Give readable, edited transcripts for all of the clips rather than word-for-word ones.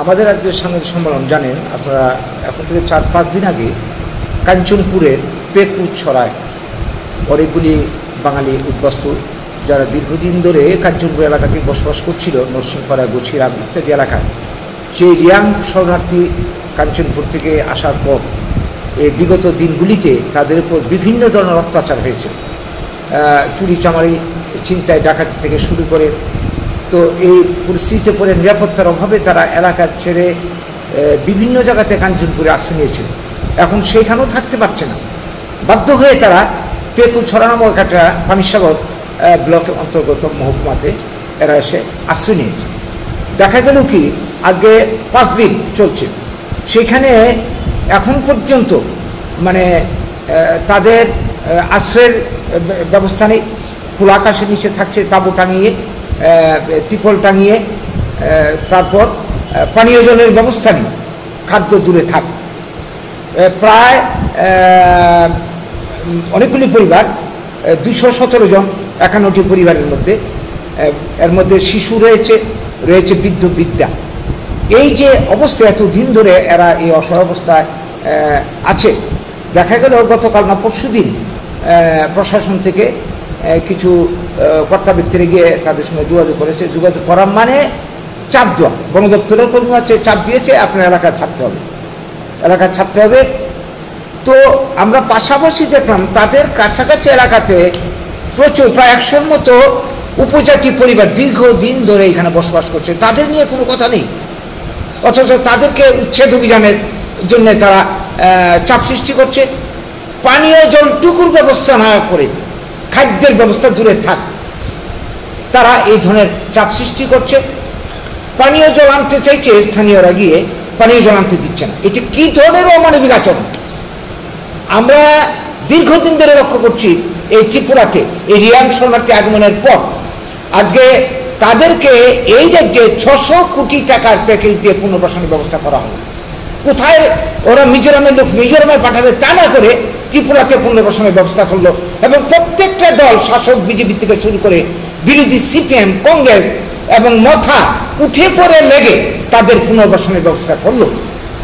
আমাদের আজকের সাংবাদিক সম্মেলন জানেন আপনারা, এখন থেকে 4-5 দিন আগে কাঞ্চনপুরের পেকুছড়ায় অনেকগুলি বাঙালি উদ্বাস্তু যারা দীর্ঘদিন ধরে কাঞ্চনপুর এলাকাতে বসবাস করছিল, নরসিংপাড়া, গছিরাম ইত্যাদি এলাকায়, সেই রিয়াং শরণার্থী কাঞ্চনপুর থেকে আসার পর এই বিগত দিনগুলিতে তাদের উপর বিভিন্ন ধরনের অত্যাচার হয়েছে, চুরি চামারি, ছিনতাই, ডাকাতি থেকে শুরু করে। তো এই পরিস্থিতিতে পরে নিরাপত্তার অভাবে তারা এলাকা ছেড়ে বিভিন্ন জায়গাতে কাঞ্চনপুরে আশ্রয় নিয়েছিল। এখন সেইখানেও থাকতে পারছে না, বাধ্য হয়ে তারা পেকুছড়া নামক একটা পানিসাগর ব্লকের অন্তর্গত মহকুমাতে এরা এসে আশ্রয় নিয়েছে। দেখা গেল কি আজকে 5 দিন চলছে, সেখানে এখন পর্যন্ত মানে তাদের আশ্রয়ের ব্যবস্থা নেই। খোলা আকাশের নিচে থাকছে, তাঁবু টাঙিয়ে, ত্রিপল টাঙিয়ে, তারপর পানীয় জলের ব্যবস্থা নেই, খাদ্য দূরে থাক। প্রায় অনেকগুলি পরিবার, 217 জন 51টি পরিবারের মধ্যে, এর মধ্যে শিশু রয়েছে, বৃদ্ধ বৃদ্ধা। এই যে অবস্থা, এতদিন ধরে এরা এই অসহায় অবস্থায় আছে। দেখা গেল গতকাল না পরশুদিন প্রশাসন থেকে কিছু কর্তা ব্যক্তিরা গিয়ে তাদের সঙ্গে যোগাযোগ করেছে। যোগাযোগ করার মানে চাপ দেওয়া, বন দপ্তরের কর্মী আছে, চাপ দিয়েছে আপনার এলাকা ছাড়তে হবে, এলাকা ছাড়তে হবে। তো আমরা পাশাপাশি দেখলাম তাদের কাছাকাছি এলাকাতে প্রচুর, প্রায় 100-র মতো উপজাতি পরিবার দীর্ঘদিন ধরে এখানে বসবাস করছে, তাদের নিয়ে কোনো কথা নেই। অথচ তাদেরকে উচ্ছেদ অভিযানের জন্য তারা চাপ সৃষ্টি করছে। পানীয় জলটুকুর ব্যবস্থা না করে খাদ্যের ব্যবস্থা দূরে থাক, তারা এই ধরনের চাপ সৃষ্টি করছে। পানীয় জল আনতে চাইছে, স্থানীয়রা গিয়ে পানীয় জল আনতে দিচ্ছে না। এটি কি ধরনের অমানবিক আচরণ? আমরা দীর্ঘদিন ধরে লক্ষ্য করছি এই ত্রিপুরাতে এই রিয়াং শরণার্থী আগমনের পর আজকে তাদেরকে এই যে 600 কোটি টাকার প্যাকেজ দিয়ে পুনর্বাসনের ব্যবস্থা করা হলো। কোথায় ওরা মিজোরামের লোক মিজোরামে পাঠাবে তা না করে ত্রিপুরাতে পুনর্বাসনের ব্যবস্থা করলো, এবং প্রত্যেকটা দল, শাসক বিজেপি থেকে শুরু করে বিরোধী সিপিএম, কংগ্রেস এবং মথা উঠে পড়ে লেগে তাদের পুনর্বাসনের ব্যবস্থা করলো।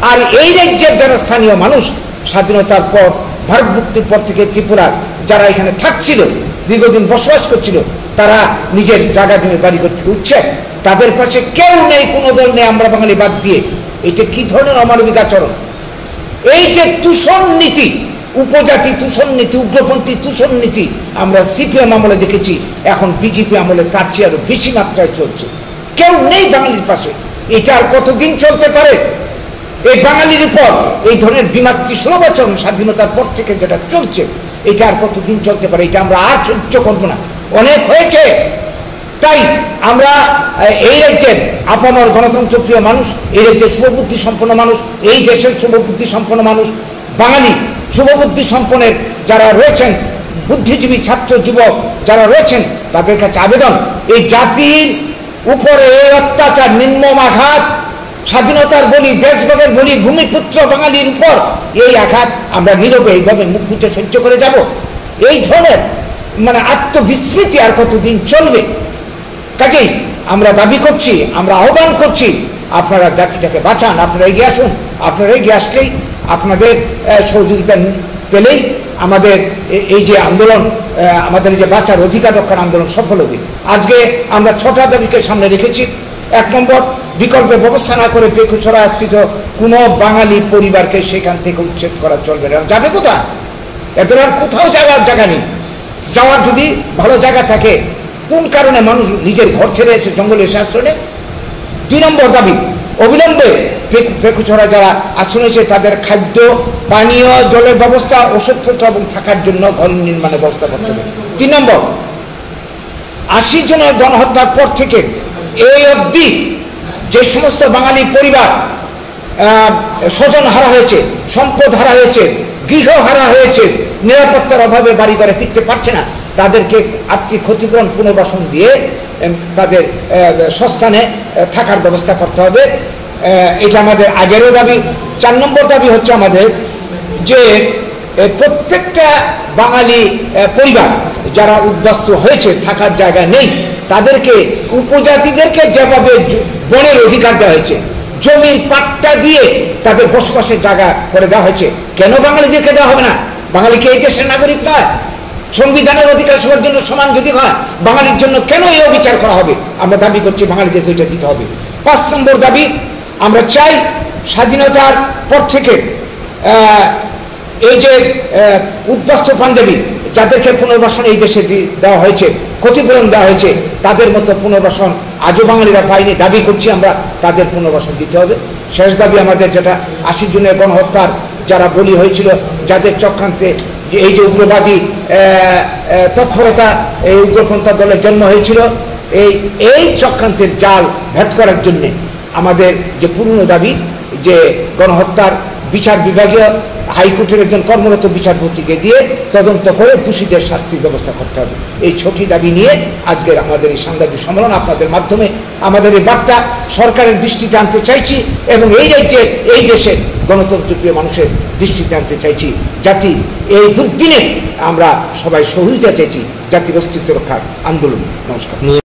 আর এই রাজ্যের যারা স্থানীয় মানুষ, স্বাধীনতার পর, ভারত মুক্তির পর থেকে ত্রিপুরার যারা এখানে থাকছিল, দীর্ঘদিন বসবাস করছিল, তারা নিজের জায়গা জমি বাড়ি করতে উঠছে, তাদের পাশে কেউ নেই, কোনো দল নেই, আমরা বাঙালি বাদ দিয়ে। এটা কি ধরনের অমানবিক আচরণ? এই যে তুষণ নীতি, উপজাতি তুষণ নীতি, উগ্রপন্থী তুষণ নীতি আমরা সিপিএম আমলে দেখেছি, এখন বিজেপি আমলে তার চেয়ে আরো বেশি মাত্রায় চলছে। কেউ নেই বাঙালির পাশে। এটা আর কতদিন চলতে পারে? এই বাঙালির উপর এই ধরনের বিমাতৃসুলভ আচরণ স্বাধীনতার পর থেকে যেটা চলছে, এটা আর কতদিন চলতে পারে? এটা আমরা আর সহ্য করবো না, অনেক হয়েছে। তাই আমরা এই রাজ্যের আপামর গণতন্ত্র প্রিয় মানুষ, এই রাজ্যের শুভবুদ্ধি সম্পন্ন মানুষ, এই দেশের শুভবুদ্ধি সম্পন্ন মানুষ, বাঙালি শুভবুদ্ধি সম্পন্নের যারা রয়েছেন, বুদ্ধিজীবী ছাত্র যুবক যারা রয়েছেন, তাদের কাছে আবেদন, এই জাতির উপরে এই অত্যাচার, নির্মম আঘাত, স্বাধীনতার বলি, দেশভাগের বলি, ভূমিপুত্র বাঙালির উপর এই আঘাত আমরা নীরবে এইভাবে মুখ বুজে সহ্য করে যাব? এই ধরনের মানে আত্মবিস্মৃতি আর কতদিন চলবে? কাজেই আমরা দাবি করছি, আমরা আহ্বান করছি, আপনারা জাতিটাকে বাঁচান, আপনারা এগিয়ে আসুন। আপনারা এগিয়ে আসলেই, আপনাদের সহযোগিতা পেলেই আমাদের এই যে আন্দোলন, আমাদের এই যে বাঁচার অধিকার রক্ষার আন্দোলন সফল হবে। আজকে আমরা 6টা দাবিকে সামনে রেখেছি। 1 নম্বর, বিকল্পের ব্যবস্থা না করে পেকুছড়া আশ্রিত কোনো বাঙালি পরিবারকে সেখান থেকে উচ্ছেদ করা চলবে না। যাবে কোথায়? এদের আর কোথাও যাওয়ার জায়গা নেই। যাওয়ার যদি ভালো জায়গা থাকে, কোন কারণে মানুষ নিজের ঘর ছেড়ে এসে জঙ্গলে এসে আশ্রয় নেয়? 2 নম্বর দাবি, অবিলম্বে পেকুছড়া যারা আশ্রয় নিয়েছে তাদের খাদ্য, পানীয় জলের ব্যবস্থা, ওষুধপত্র এবং থাকার জন্য ঘর নির্মাণের ব্যবস্থা করতে হবে। 3 নম্বর, 80 জনের গণহত্যার পর থেকে এই অবধি যে সমস্ত বাঙালি পরিবার স্বজন হারা হয়েছে, সম্পদ হারা হয়েছে, গৃহ হারা হয়েছে, নিরাপত্তার অভাবে বাড়ি ঘরে ফিরতে পারছে না, তাদেরকে আর্থিক ক্ষতিপূরণ পুনর্বাসন দিয়ে তাদের স্বস্থানে থাকার ব্যবস্থা করতে হবে। এটা আমাদের আগেরও দাবি। 4 নম্বর দাবি হচ্ছে আমাদের যে প্রত্যেকটা বাঙালি পরিবার যারা উদ্বাস্তু হয়েছে, থাকার জায়গা নেই, তাদেরকে উপজাতিদেরকে যেভাবে বনের অধিকার দেওয়া হয়েছে, জমির পাট্টা দিয়ে তাদের বসবাসের জায়গা করে দেওয়া হয়েছে। কেন বাঙালিদেরকে দেওয়া হবে না? বাঙালিকে এই দেশের নাগরিক নয়? সংবিধানের অধিকার সবার জন্য সমান যদি হয়, বাঙালির জন্য কেন এই অবিচার করা হবে? আমরা দাবি করছি বাঙালিদেরকে এটা দিতে হবে। 5 নম্বর দাবি, আমরা চাই স্বাধীনতার পর থেকে এই যে উদ্বাস্তু পাঞ্জাবি যাদেরকে পুনর্বাসন এই দেশে দেওয়া হয়েছে, ক্ষতিপূরণ দেওয়া হয়েছে, তাদের মতো পুনর্বাসন আজও বাঙালিরা পায়নি। দাবি করছি আমরা তাদের পুনর্বাসন দিতে হবে। শেষ দাবি আমাদের, যেটা 80 জনের গণহত্যার যারা বলি হয়েছিল, যাদের চক্রান্তে এই যে উগ্রবাদী তৎপরতা, এই উগ্রপন্থা দলের জন্ম হয়েছিল, এই চক্রান্তের জাল ভেদ করার জন্যে আমাদের যে পুরনো দাবি যে গণহত্যার বিচার বিভাগীয় হাইকোর্টের একজন কর্মরত বিচারপতিকে দিয়ে তদন্ত করে দোষীদের শাস্তির ব্যবস্থা করতে হবে। এই ছোটি দাবি নিয়ে আজকের আমাদের এই সাংবাদিক সম্মেলন। আপনাদের মাধ্যমে আমাদের এই বার্তা সরকারের দৃষ্টিতে আনতে চাইছি এবং এই রাজ্যের, এই দেশের গণতন্ত্রপ্রিয় মানুষের দৃষ্টিতে আনতে চাইছি। জাতি এই দুর্দিনে আমরা সবাই সহযোগিতা চাইছি জাতির অস্তিত্ব রক্ষার আন্দোলন। নমস্কার।